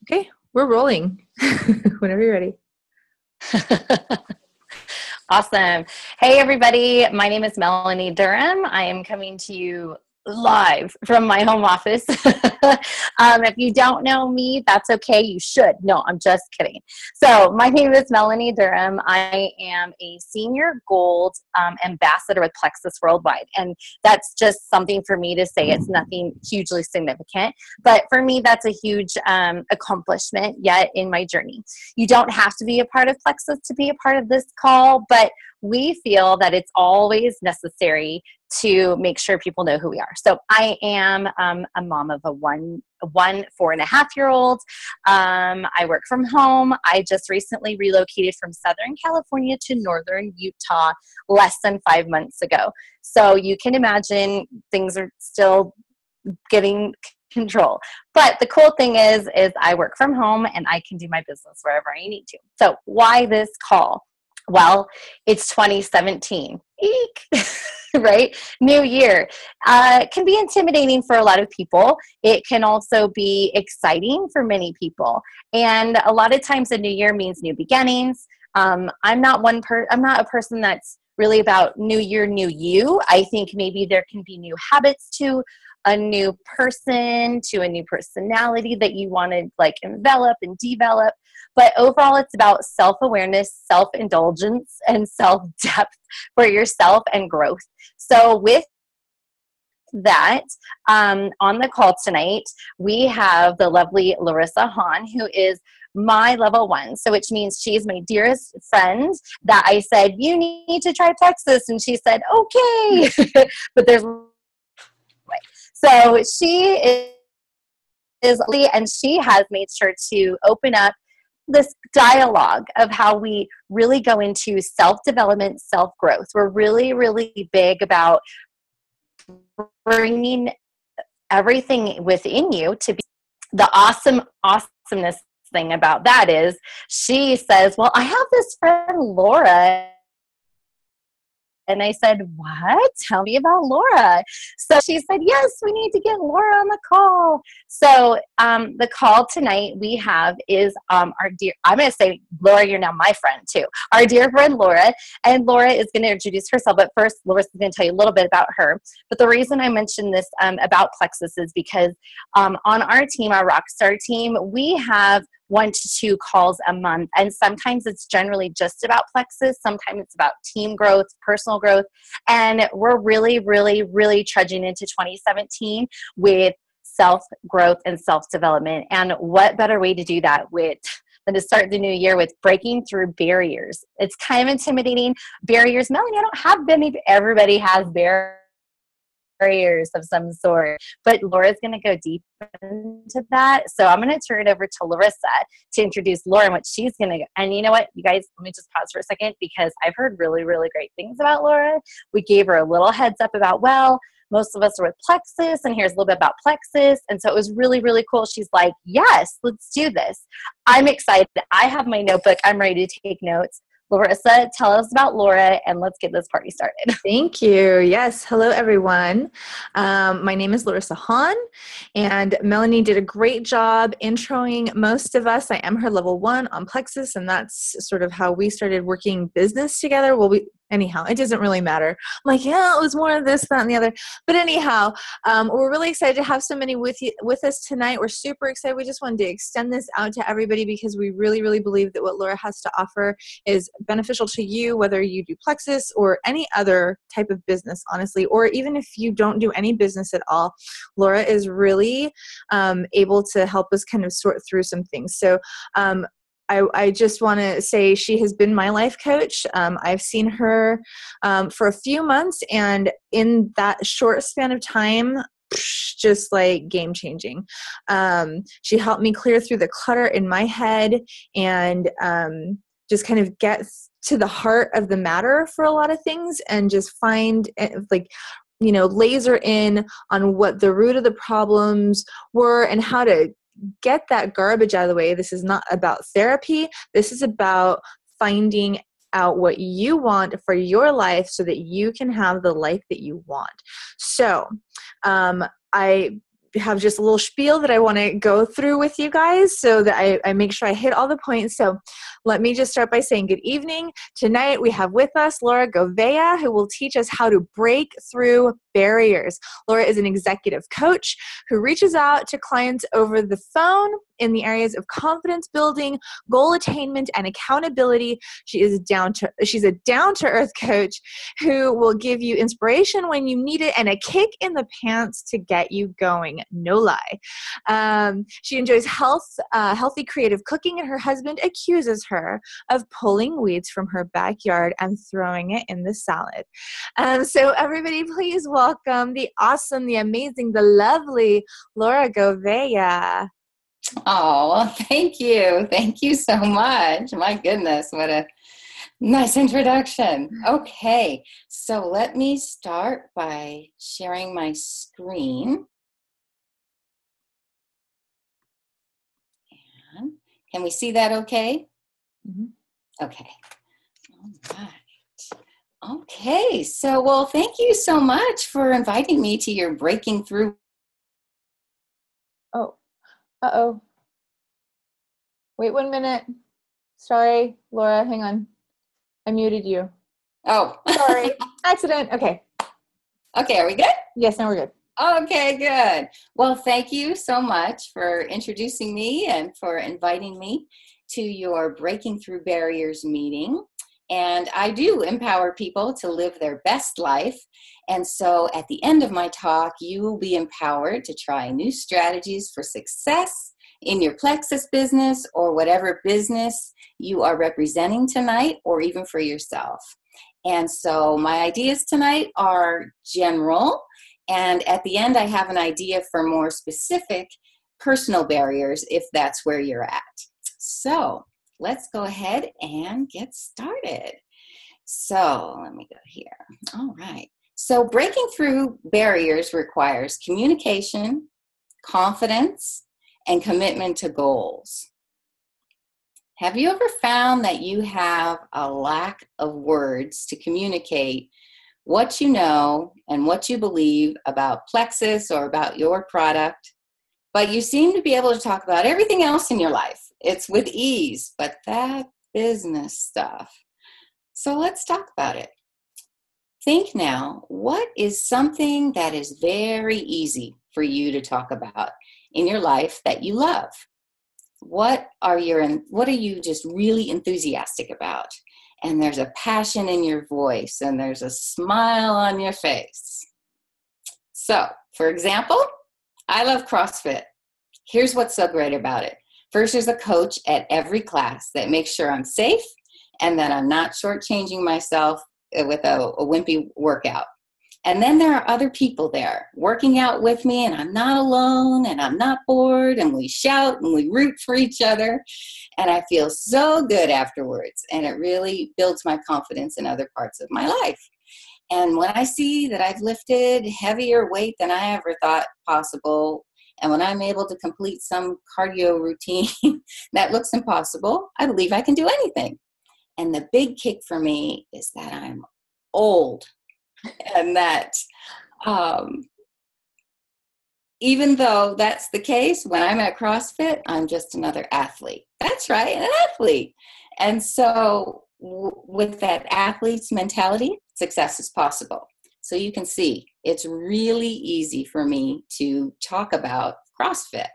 Okay, we're rolling. Whenever you're ready. Awesome. Hey, everybody. My name is Melanie Durham. I am coming to you live from my home office. If you don't know me, that's okay. You should. No, I'm just kidding. So my name is Melanie Durham. I am a senior gold ambassador with Plexus Worldwide. And that's just something for me to say. It's nothing hugely significant. But for me, that's a huge accomplishment yet in my journey. You don't have to be a part of Plexus to be a part of this call, but we feel that it's always necessary to make sure people know who we are. So I am a mom of a 4.5-year-old. I work from home. I just recently relocated from Southern California to Northern Utah less than 5 months ago. So you can imagine things are still getting control. But the cool thing is I work from home and I can do my business wherever I need to. So why this call? Well, it's 2017. Eek. Right? New year. It can be intimidating for a lot of people. It can also be exciting for many people. And a lot of times the new year means new beginnings. I'm not a person that's really about new year, new you. I think maybe there can be new habits to a new person, to a new personality that you want to like envelop and develop. But overall, it's about self-awareness, self-indulgence, and self-depth for yourself and growth. So with that, on the call tonight, we have the lovely Larissa Hahn, who is my level 1. So which means she's my dearest friend that I said, you need to try Plexus. And she said, okay. But there's so she is, and she has made sure to open up this dialogue of how we really go into self-development, self-growth. We're really, really big about bringing everything within you to be the awesomeness thing about that is she says, well, I have this friend, Laura. And I said, what? Tell me about Laura. So she said, yes, we need to get Laura on the call. So the call tonight we have is our dear, I'm going to say, Laura, you're now my friend too. Our dear friend, Laura. And Laura is going to introduce herself. But first, Laura's going to tell you a little bit about her. But the reason I mentioned this about Plexus is because on our team, our Rockstar team, we have 1 to 2 calls a month. And sometimes it's generally just about Plexus. Sometimes it's about team growth, personal growth. And we're really, really, really trudging into 2017 with self-growth and self-development. And what better way to do that than to start the new year with breaking through barriers. It's kind of intimidating. Barriers, Melanie, I don't have many. Everybody has barriers of some sort, but Laura's going to go deep into that. So I'm going to turn it over to Larissa to introduce Laura and what she's going to, and you know what, you guys, let me just pause for a second because I've heard really, really great things about Laura. We gave her a little heads up about, well, most of us are with Plexus and here's a little bit about Plexus. And so it was really, really cool. She's like, yes, let's do this. I'm excited. I have my notebook. I'm ready to take notes. Larissa, tell us about Laura and let's get this party started. Thank you. Yes. Hello, everyone. My name is Larissa Hahn, and Melanie did a great job introing most of us. I am her level 1 on Plexus, and that's sort of how we started working business together. Well, anyhow, it doesn't really matter. I'm like, yeah, it was more of this, that, and the other. But anyhow, we're really excited to have so many with us tonight. We're super excited. We just wanted to extend this out to everybody because we really, really believe that what Laura has to offer is beneficial to you, whether you do Plexus or any other type of business, honestly, or even if you don't do any business at all. Laura is really able to help us kind of sort through some things. So I just want to say she has been my life coach. I've seen her for a few months, and in that short span of time, just like game changing. She helped me clear through the clutter in my head and just kind of get to the heart of the matter for a lot of things and just find laser in on what the root of the problems were and how to get that garbage out of the way. This is not about therapy. This is about finding out what you want for your life so that you can have the life that you want. So I have just a little spiel that I want to go through with you guys so that I make sure I hit all the points. So let me just start by saying good evening. Tonight we have with us Laura Gouveia, who will teach us how to break through barriers. Laura is an executive coach who reaches out to clients over the phone in the areas of confidence building, goal attainment, and accountability. She's a down-to-earth coach who will give you inspiration when you need it and a kick in the pants to get you going. No lie. She enjoys healthy creative cooking, and her husband accuses her of pulling weeds from her backyard and throwing it in the salad. So everybody, please welcome the awesome, the amazing, the lovely Laura Gouveia. Oh, well, thank you. Thank you so much. My goodness, what a nice introduction. Okay, so let me start by sharing my screen. And can we see that okay? Mm-hmm. Okay. All right. Okay, so well, thank you so much for inviting me to your Breaking Through. Oh. Uh-oh. Wait 1 minute. Sorry, Laura, hang on. I muted you. Oh. Sorry. Accident. Okay. Okay, are we good? Yes, now we're good. Okay, good. Well, thank you so much for introducing me and for inviting me to your Breaking Through Barriers meeting. And I do empower people to live their best life. And so at the end of my talk, you will be empowered to try new strategies for success in your Plexus business or whatever business you are representing tonight, or even for yourself. And so my ideas tonight are general. And at the end, I have an idea for more specific personal barriers if that's where you're at. So let's go ahead and get started. So let me go here. All right. So breaking through barriers requires communication, confidence, and commitment to goals. Have you ever found that you have a lack of words to communicate what you know and what you believe about Plexus or about your product, but you seem to be able to talk about everything else in your life? It's with ease, but that business stuff. So let's talk about it. Think now, what is something that is very easy for you to talk about in your life that you love? What are you just really enthusiastic about? And there's a passion in your voice and there's a smile on your face. So, for example, I love CrossFit. Here's what's so great about it. First, there's a coach at every class that makes sure I'm safe and that I'm not shortchanging myself with a wimpy workout. And then there are other people there working out with me, and I'm not alone, and I'm not bored, and we shout and we root for each other, and I feel so good afterwards, and it really builds my confidence in other parts of my life. And when I see that I've lifted heavier weight than I ever thought possible, and when I'm able to complete some cardio routine that looks impossible, I believe I can do anything. And the big kick for me is that I'm old. And that even though that's the case, when I'm at CrossFit, I'm just another athlete. That's right, an athlete. And so with that athlete's mentality, success is possible. So you can see it's really easy for me to talk about CrossFit.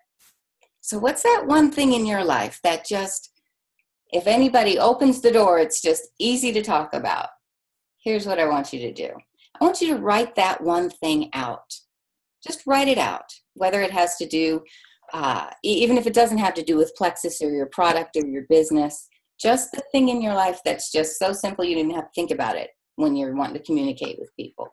So what's that one thing in your life that just, if anybody opens the door, it's just easy to talk about? Here's what I want you to do. I want you to write that one thing out. Just write it out, whether it has to do, even if it doesn't have to do with Plexus or your product or your business, just the thing in your life that's just so simple you didn't have to think about it when you're wanting to communicate with people.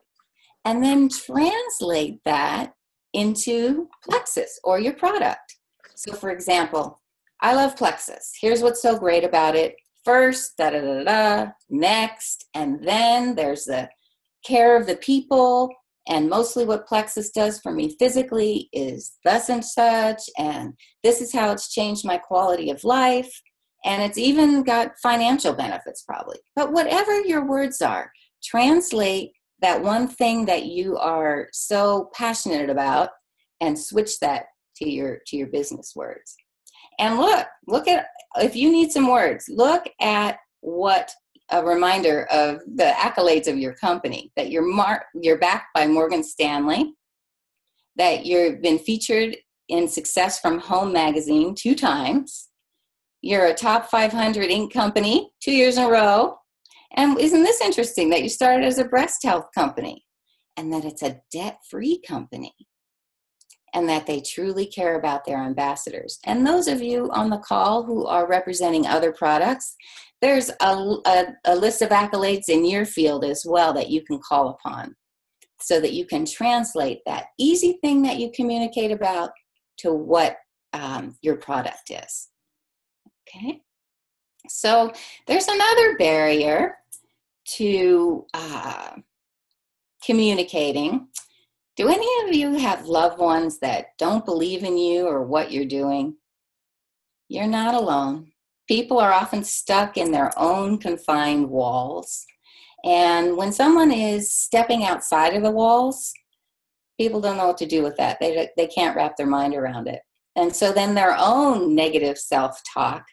And then translate that into Plexus or your product. So for example, I love Plexus. Here's what's so great about it. First, da-da-da-da, next, and then there's the care of the people, and mostly what Plexus does for me physically is thus and such, and this is how it's changed my quality of life, and it's even got financial benefits probably. But whatever your words are, translate that one thing that you are so passionate about and switch that to your business words. And look at, if you need some words, look at what a reminder of the accolades of your company, that you're backed by Morgan Stanley, that you've been featured in Success from Home magazine 2 times. You're a top 500 Inc. company 2 years in a row. And isn't this interesting that you started as a breast health company and that it's a debt-free company and that they truly care about their ambassadors? And those of you on the call who are representing other products, there's a list of accolades in your field as well that you can call upon so that you can translate that easy thing that you communicate about to what your product is. Okay? So there's another barrier to communicating. Do any of you have loved ones that don't believe in you or what you're doing? You're not alone. People are often stuck in their own confined walls. And when someone is stepping outside of the walls, people don't know what to do with that. They can't wrap their mind around it. And so then their own negative self-talk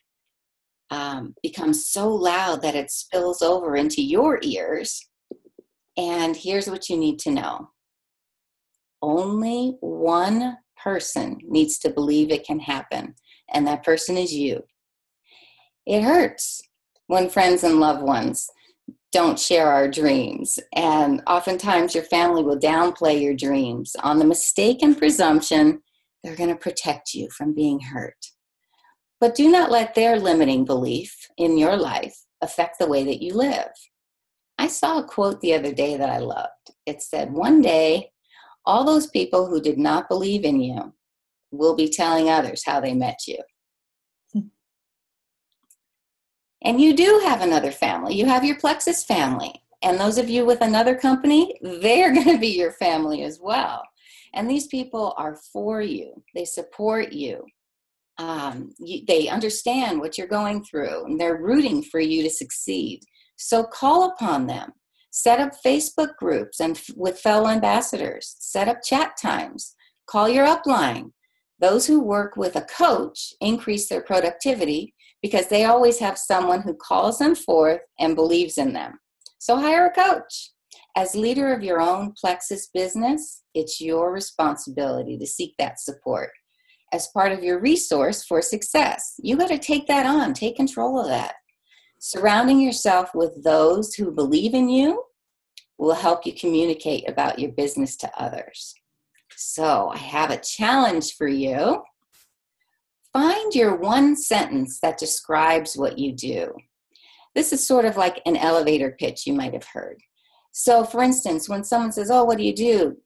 becomes so loud that it spills over into your ears. And here's what you need to know. Only one person needs to believe it can happen, and that person is you. It hurts when friends and loved ones don't share our dreams, and oftentimes your family will downplay your dreams on the mistaken presumption they're going to protect you from being hurt. But do not let their limiting belief in your life affect the way that you live. I saw a quote the other day that I loved. It said, "One day, all those people who did not believe in you will be telling others how they met you." And you do have another family. You have your Plexus family. And those of you with another company, they're going to be your family as well. And these people are for you. They support you. They understand what you're going through, and they're rooting for you to succeed. So call upon them. Set up Facebook groups and with fellow ambassadors. Set up chat times. Call your upline. Those who work with a coach increase their productivity because they always have someone who calls them forth and believes in them. So hire a coach. As leader of your own Plexus business, it's your responsibility to seek that support as part of your resource for success. You got to take that on, take control of that. Surrounding yourself with those who believe in you will help you communicate about your business to others. So I have a challenge for you. Find your one sentence that describes what you do. This is sort of like an elevator pitch you might have heard. So for instance, when someone says, "Oh, what do?" You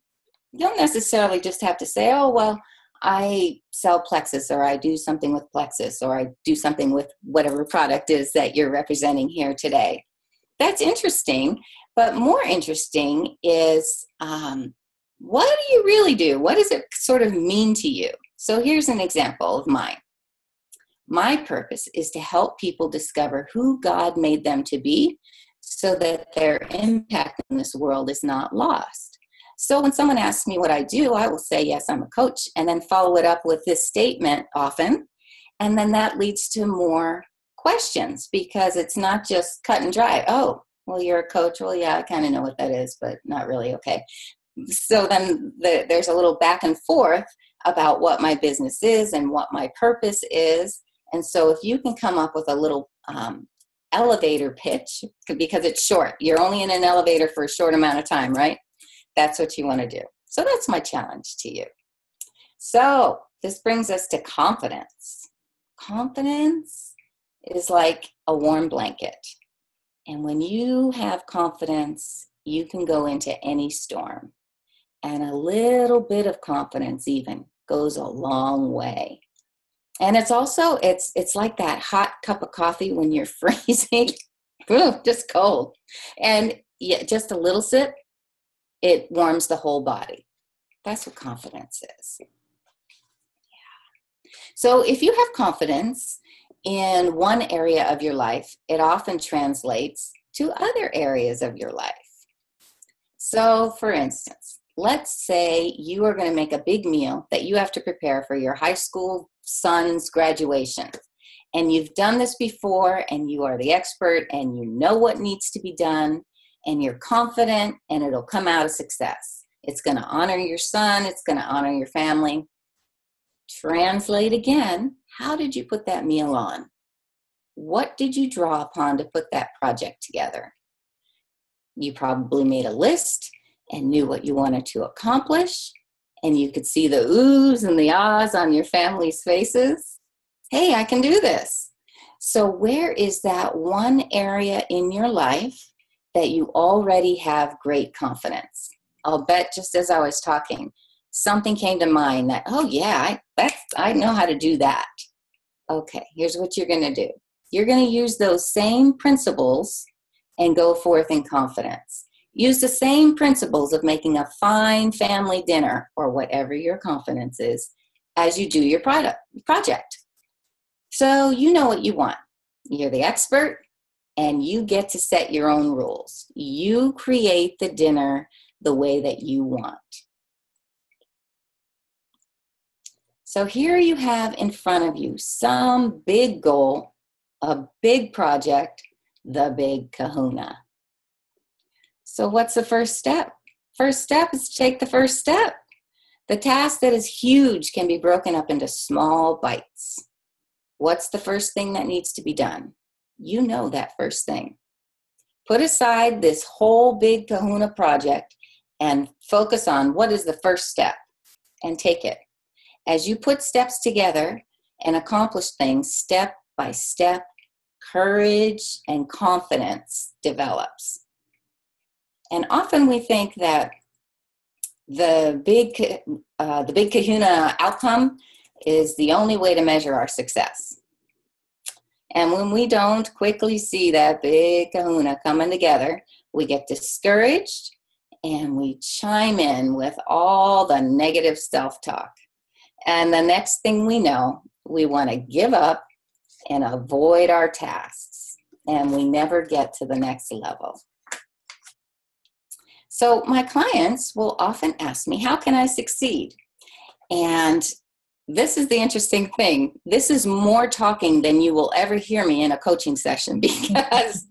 don't necessarily just have to say, "Oh, well, I sell Plexus," or "I do something with Plexus," or "I do something with whatever product is that you're representing here today." That's interesting, but more interesting is what do you really do? What does it sort of mean to you? So here's an example of mine. My purpose is to help people discover who God made them to be so that their impact in this world is not lost. So when someone asks me what I do, I will say, "Yes, I'm a coach," and then follow it up with this statement often. And then that leads to more questions because it's not just cut and dry. "Oh, well, you're a coach. Well, yeah, I kind of know what that is, but not really." Okay. So then there's a little back and forth about what my business is and what my purpose is. And so if you can come up with a little elevator pitch, because it's short, you're only in an elevator for a short amount of time, right? That's what you want to do. So that's my challenge to you. So this brings us to confidence. Confidence is like a warm blanket. And when you have confidence, you can go into any storm. And a little bit of confidence even goes a long way. And it's also, it's like that hot cup of coffee when you're freezing. Ooh, just cold. And yeah, just a little sip, it warms the whole body. That's what confidence is. Yeah. So if you have confidence in one area of your life, it often translates to other areas of your life. So for instance, let's say you are going to make a big meal that you have to prepare for your high school son's graduation. And you've done this before, and you are the expert, and you know what needs to be done, and you're confident, and it'll come out a success. It's going to honor your son. It's going to honor your family. Translate again. How did you put that meal on? What did you draw upon to put that project together? You probably made a list and knew what you wanted to accomplish, and you could see the oohs and the ahs on your family's faces. Hey, I can do this. So where is that one area in your life that you already have great confidence? I'll bet just as I was talking, something came to mind that, oh yeah, I know how to do that. Okay, here's what you're going to do. You're going to use those same principles and go forth in confidence. Use the same principles of making a fine family dinner, or whatever your confidence is, as you do your project. So you know what you want. You're the expert, and you get to set your own rules. You create the dinner the way that you want. So here you have in front of you some big goal, a big project, the big kahuna. So what's the first step? First step is to take the first step. The task that is huge can be broken up into small bites. What's the first thing that needs to be done? You know that first thing. Put aside this whole big kahuna project and focus on what is the first step, and take it. As you put steps together and accomplish things step by step, courage and confidence develops. And often we think that the big kahuna outcome is the only way to measure our success. And when we don't quickly see that big kahuna coming together, we get discouraged and we chime in with all the negative self-talk. And the next thing we know, we want to give up and avoid our tasks, and we never get to the next level. So my clients will often ask me, how can I succeed? And this is the interesting thing. This is more talking than you will ever hear me in a coaching session, because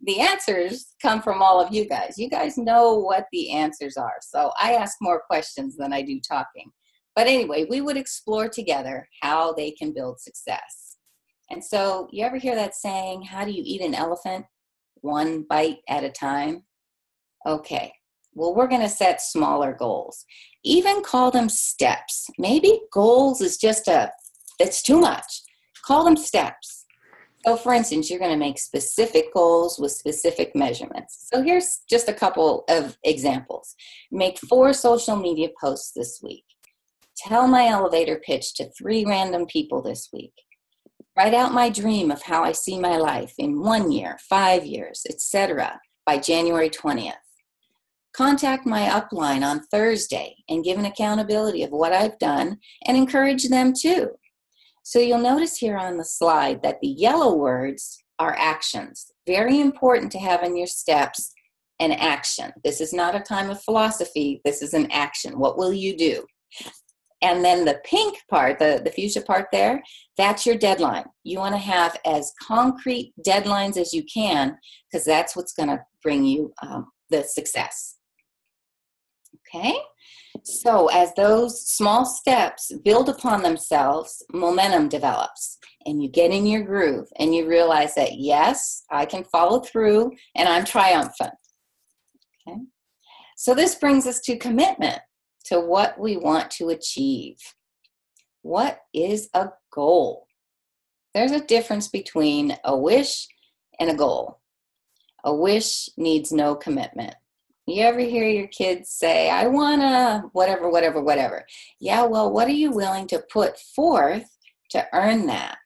the answers come from all of you guys. You guys know what the answers are. So I ask more questions than I do talking. But anyway, we would explore together how they can build success. And so you ever hear that saying, how do you eat an elephant? One bite at a time. Okay, well, we're going to set smaller goals. Even call them steps. Maybe goals is it's too much. Call them steps. So for instance, you're going to make specific goals with specific measurements. So here's just a couple of examples. Make 4 social media posts this week. Tell my elevator pitch to 3 random people this week. Write out my dream of how I see my life in 1 year, 5 years, etc. by January 20th. Contact my upline on Thursday and give an accountability of what I've done and encourage them too. So you'll notice here on the slide that the yellow words are actions. Very important to have in your steps an action. This is not a time of philosophy. This is an action. What will you do? And then the pink part, the fuchsia part there, that's your deadline. You want to have as concrete deadlines as you can, because that's what's going to bring you the success. Okay? So as those small steps build upon themselves, momentum develops, and you get in your groove, and you realize that, yes, I can follow through, and I'm triumphant. Okay? So this brings us to commitment, to what we want to achieve. What is a goal? There's a difference between a wish and a goal. A wish needs no commitment. You ever hear your kids say, I want to whatever. Yeah, well, what are you willing to put forth to earn that?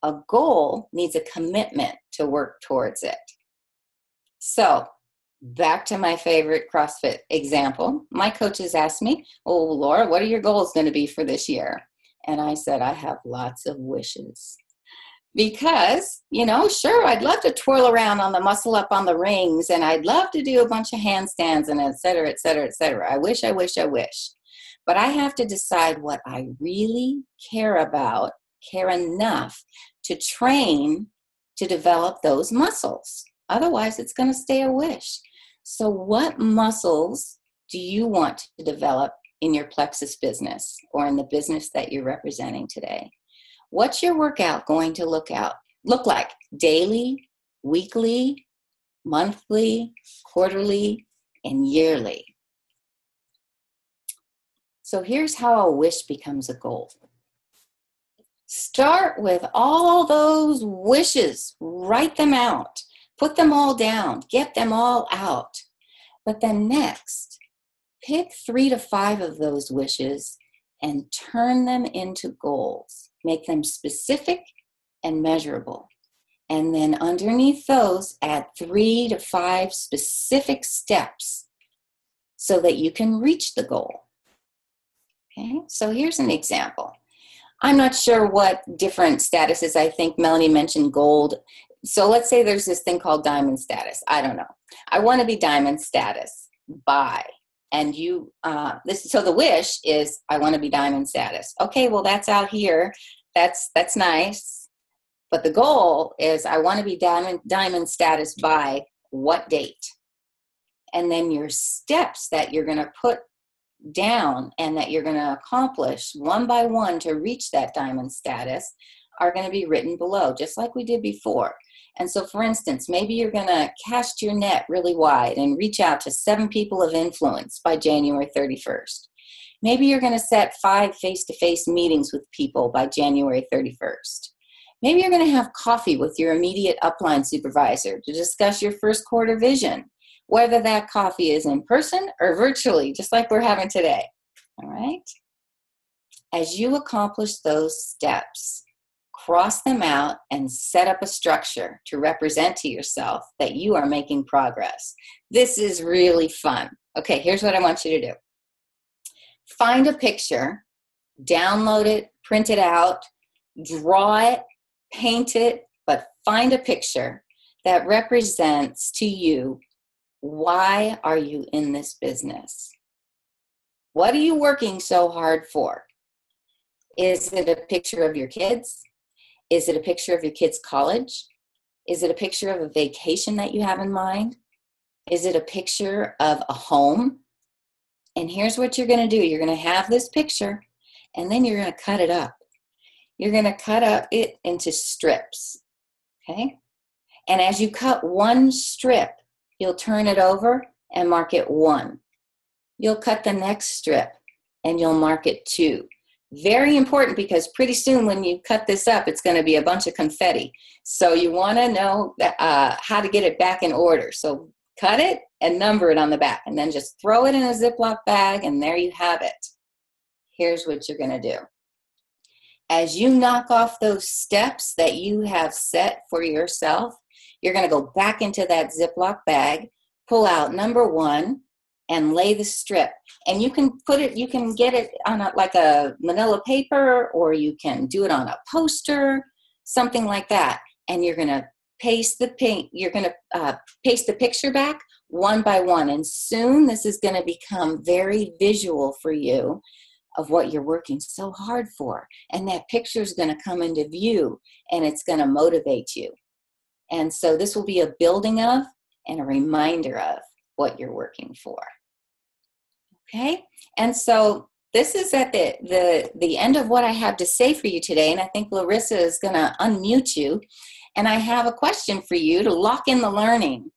A goal needs a commitment to work towards it. So, back to my favorite CrossFit example. My coaches asked me, oh, Laura, what are your goals going to be for this year? And I said, I have lots of wishes. Because, sure, I'd love to twirl around on the muscle up on the rings, and I'd love to do a bunch of handstands and et cetera, et cetera, et cetera. I wish. But I have to decide what I really care about, care enough to train to develop those muscles. Otherwise, it's going to stay a wish. So what muscles do you want to develop in your Plexus business or in the business that you're representing today? What's your workout going to look like? Daily, weekly, monthly, quarterly, and yearly. So here's how a wish becomes a goal. Start with all those wishes. Write them out. Put them all down. Get them all out. But then next, pick 3 to 5 of those wishes and turn them into goals. Make them specific and measurable. And then underneath those, add 3 to 5 specific steps so that you can reach the goal. Okay, so here's an example. I'm not sure what different statuses. I think Melanie mentioned gold. So let's say there's this thing called diamond status. I don't know. I want to be diamond status by. And so the wish is, I want to be diamond status. Okay, well, that's out here. That's nice. But the goal is, I want to be diamond status by what date? And then your steps that you're going to put down and that you're going to accomplish one by one to reach that diamond status are going to be written below, just like we did before. And so, for instance, maybe you're going to cast your net really wide and reach out to 7 people of influence by January 31st. Maybe you're going to set 5 face-to-face meetings with people by January 31st. Maybe you're going to have coffee with your immediate upline supervisor to discuss your first quarter vision, whether that coffee is in person or virtually, just like we're having today. All right? As you accomplish those steps, cross them out and set up a structure to represent to yourself that you are making progress. This is really fun. Okay, here's what I want you to do. Find a picture, download it, print it out, draw it, paint it, but find a picture that represents to you, why are you in this business? What are you working so hard for? Is it a picture of your kids? Is it a picture of your kids' college? Is it a picture of a vacation that you have in mind? Is it a picture of a home? And here's what you're going to do. You're going to have this picture, and then you're going to cut it up. You're going to cut up it into strips, okay? And as you cut one strip, you'll turn it over and mark it 1. You'll cut the next strip, and you'll mark it 2. Very important, because pretty soon when you cut this up, it's going to be a bunch of confetti. So you want to know how to get it back in order. So cut it and number it on the back, and then just throw it in a Ziploc bag, and there you have it. Here's what you're going to do. As you knock off those steps that you have set for yourself, you're going to go back into that Ziploc bag, pull out number 1, and lay the strip. And you can get it on like a manila paper, or you can do it on a poster, something like that. And you're going to paste the picture back one by one. And soon this is going to become very visual for you of what you're working so hard for. And that picture is going to come into view, and it's going to motivate you. And so this will be a building of and a reminder of what you're working for. Okay? And so this is at the end of what I have to say for you today. And I think Larissa is going to unmute you. And I have a question for you to lock in the learning.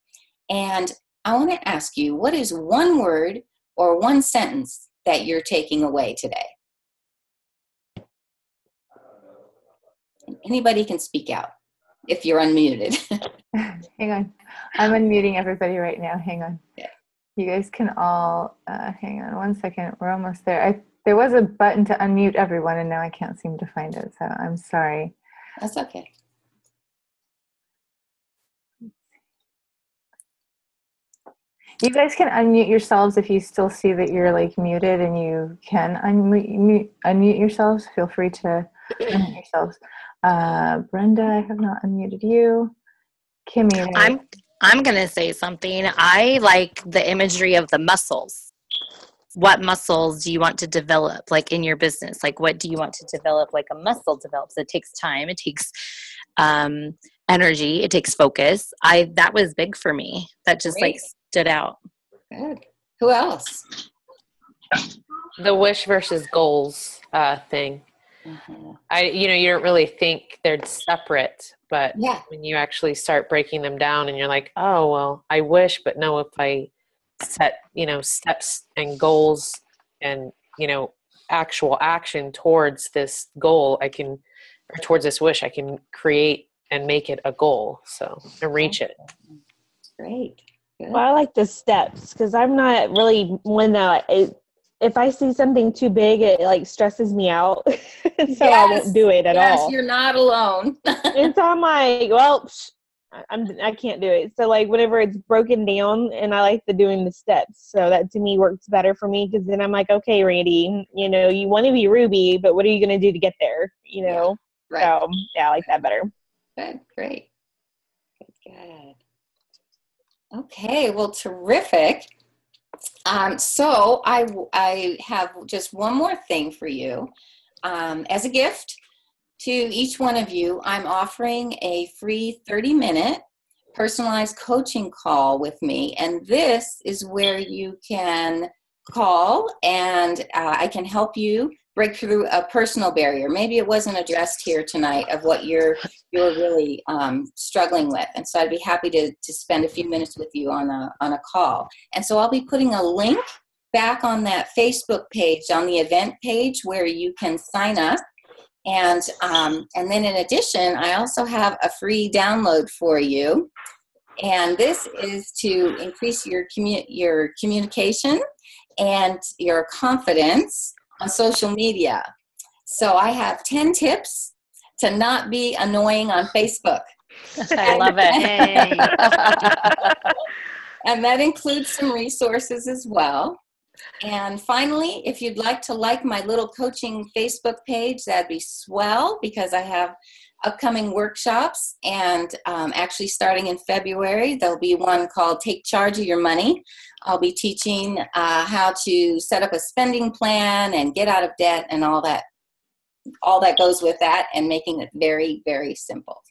And I want to ask you, what is one word or one sentence that you're taking away today? Anybody can speak out if you're unmuted. Hang on. I'm unmuting everybody right now. Hang on. Yeah. You guys can all, hang on 1 second. We're almost there. There was a button to unmute everyone, and now I can't seem to find it. So I'm sorry. That's okay. You guys can unmute yourselves if you still see that you're like muted, and you can unmute yourselves. Feel free to unmute yourselves. Brenda, I have not unmuted you. Kimmy, I'm going to say something. I like the imagery of the muscles. What muscles do you want to develop, like in your business? Like, what do you want to develop? Like a muscle develops. It takes time. It takes energy. It takes focus. That was big for me. That just Great. like stood out. Good. Who else? The wish versus goals thing. You don't really think they're separate, but when you actually start breaking them down and you're like, oh, well, I wish, but no, if I set, steps and goals and, actual action towards this goal, or towards this wish, I can create and make it a goal. So, and reach it. Great. Good. Well, I like the steps because I'm not really one that if I see something too big, it like stresses me out. So I won't do it at all. Yes, you're not alone. And so I'm like, well, I can't do it. So like whenever it's broken down, and I like doing the steps. So that to me works better for me because then I'm like, okay, Randy, you want to be Ruby, but what are you going to do to get there? Yeah, right. So yeah, I like that better. Good. Great. Good. Okay. Well, terrific. So I have just one more thing for you. As a gift to each one of you, I'm offering a free 30-minute personalized coaching call with me. And this is where you can call and I can help you break through a personal barrier. Maybe it wasn't addressed here tonight of what you're really struggling with. And so I'd be happy to spend a few minutes with you on a call. And so I'll be putting a link back on that Facebook page, on the event page where you can sign up. And then in addition, I also have a free download for you. And this is to increase your communication and your confidence on social media. So I have 10 tips to not be annoying on Facebook. I love it. And that includes some resources as well. And finally, if you'd like to like my little coaching Facebook page, that'd be swell because I have upcoming workshops. And actually starting in February, there'll be one called Take Charge of Your Money. I'll be teaching how to set up a spending plan and get out of debt and all that goes with that, and making it very, very simple.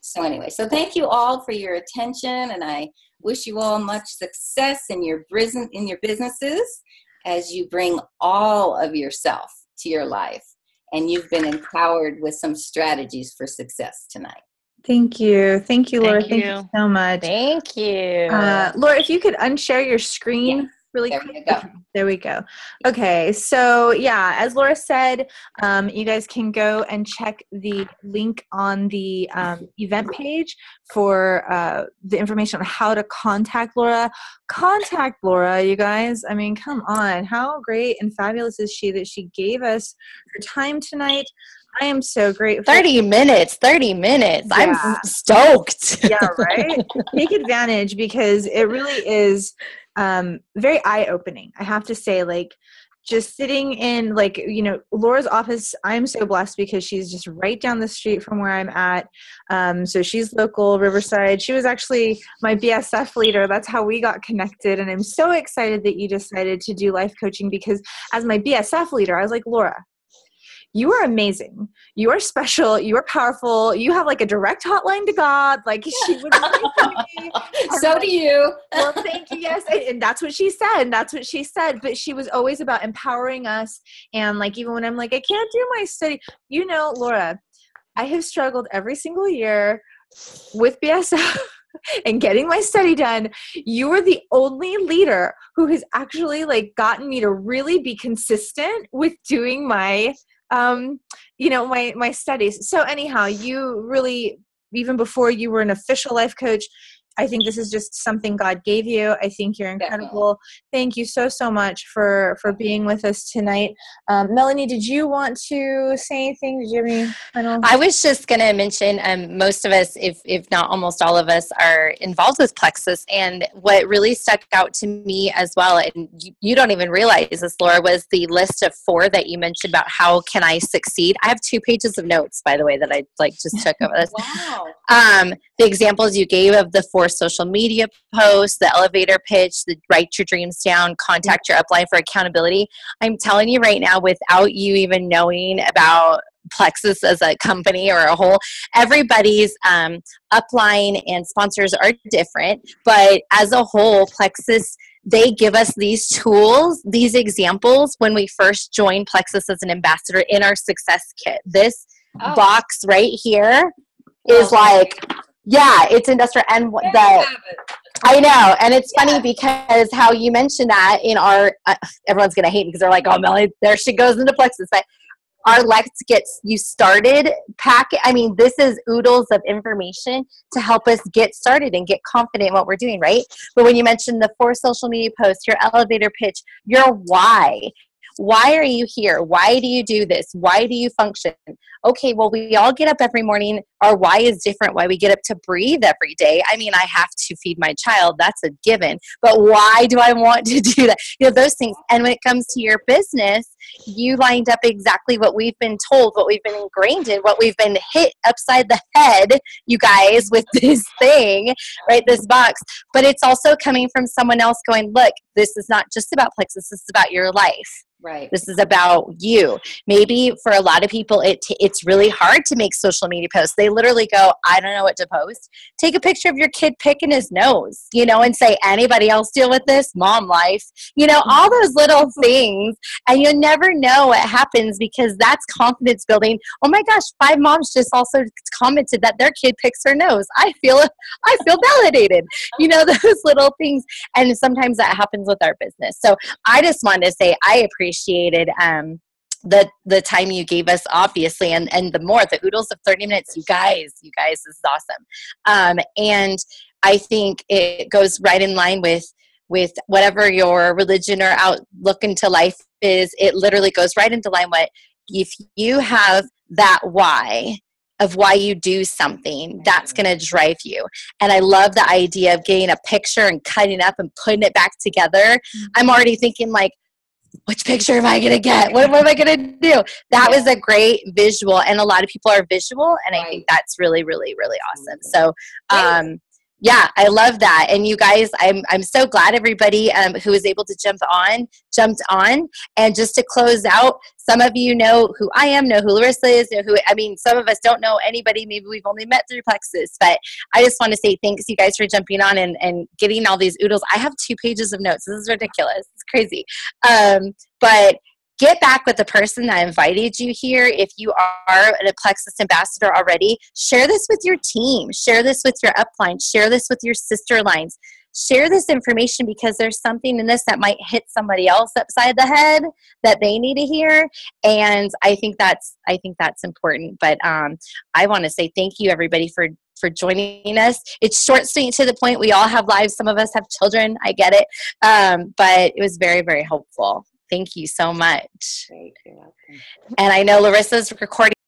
So anyway, so thank you all for your attention, and I wish you all much success in your businesses as you bring all of yourself to your life. And you've been empowered with some strategies for success tonight. Thank you. Thank you, Laura. Thank you so much. Thank you. Laura, if you could unshare your screen really quick. We go. There we go. Okay. So yeah, as Laura said, you guys can go and check the link on the event page for the information on how to contact Laura. Contact Laura, you guys. I mean, come on. How great and fabulous is she that she gave us her time tonight? I am so grateful. 30 minutes. Yeah. I'm stoked. Yeah, right? Take advantage because it really is very eye-opening. I have to say, like, just sitting in, like, Laura's office, I'm so blessed because she's just right down the street from where I'm at. So she's local, Riverside. She was actually my BSF leader. That's how we got connected. And I'm so excited that you decided to do life coaching because as my BSF leader, I was like, Laura, you are amazing. You are special. You are powerful. You have like a direct hotline to God. Like she would me. So do you. Well, thank you. Yes. And that's what she said. But she was always about empowering us. And like, even when I'm like, I can't do my study, Laura, I have struggled every single year with BSF and getting my study done. You are the only leader who has actually like gotten me to really be consistent with doing my my studies. So anyhow, you really, even before you were an official life coach, I think this is just something God gave you. I think you're incredible. Definitely. Thank you so much for being with us tonight. Melanie, did you want to say anything? Did you have any final? I was just going to mention most of us, if not almost all of us, are involved with Plexus. And what really stuck out to me as well, and you don't even realize this, Laura, was the list of 4 that you mentioned about how can I succeed. I have 2 pages of notes, by the way, that I just took of this. Wow. The examples you gave of the 4 social media posts, the elevator pitch, the write your dreams down, contact your upline for accountability. I'm telling you right now, without you even knowing about Plexus as a company or a whole, everybody's upline and sponsors are different, but as a whole, Plexus, they give us these tools, these examples when we first join Plexus as an ambassador in our success kit. This box right here is like, yeah, it's industrial. And I know. And it's funny because how you mentioned that in our, everyone's going to hate me because they're like, oh, Melanie, there she goes into Plexus. But our Let's Get You Started packet, I mean, this is oodles of information to help us get started and get confident in what we're doing, right? But when you mentioned the 4 social media posts, your elevator pitch, your why. Why are you here? Why do you do this? Why do you function? Okay, well, we all get up every morning. Our why is different. Why we get up to breathe every day. I mean, I have to feed my child. That's a given. But why do I want to do that? You know, those things. And when it comes to your business, you lined up exactly what we've been told, what we've been ingrained in, what we've been hit upside the head, you guys, with this thing, right, this box. But it's also coming from someone else going, look, this is not just about Plexus. This is about your life. Right. This is about you. Maybe for a lot of people, it's really hard to make social media posts. They literally go, I don't know what to post. Take a picture of your kid picking his nose, you know, and say, anybody else deal with this? Mom life. You know, all those little things. And you never know what happens because that's confidence building. Oh my gosh, 5 moms just also commented that their kid picks her nose. I feel validated. You know, those little things. And sometimes that happens with our business. So I just wanted to say I appreciated the time you gave us, obviously, and the oodles of 30 minutes, you guys, this is awesome. And I think it goes right in line with whatever your religion or outlook into life is. It literally goes right into line if you have that why of why you do something, that's going to drive you. And I love the idea of getting a picture and cutting up and putting it back together. I'm already thinking like, which picture am I going to get? What am I going to do? That was a great visual. And a lot of people are visual. And I think that's really, really, really awesome. So, yeah, I love that. And you guys, I'm so glad everybody who was able to jumped on. And just to close out, some of you know who I am, know who Larissa is, some of us don't know anybody. Maybe we've only met through Plexus. But I just want to say thanks, you guys, for jumping on and getting all these oodles. I have 2 pages of notes. This is ridiculous. It's crazy. But get back with the person that invited you here. If you are a Plexus ambassador already, share this with your team. Share this with your upline. Share this with your sister lines. Share this information because there's something in this that might hit somebody else upside the head that they need to hear. And I think that's important. But I want to say thank you, everybody, for joining us. It's short, sweet, to the point. We all have lives. Some of us have children. I get it. But it was very, very helpful. Thank you so much. Great. You're welcome. And I know Larissa's recording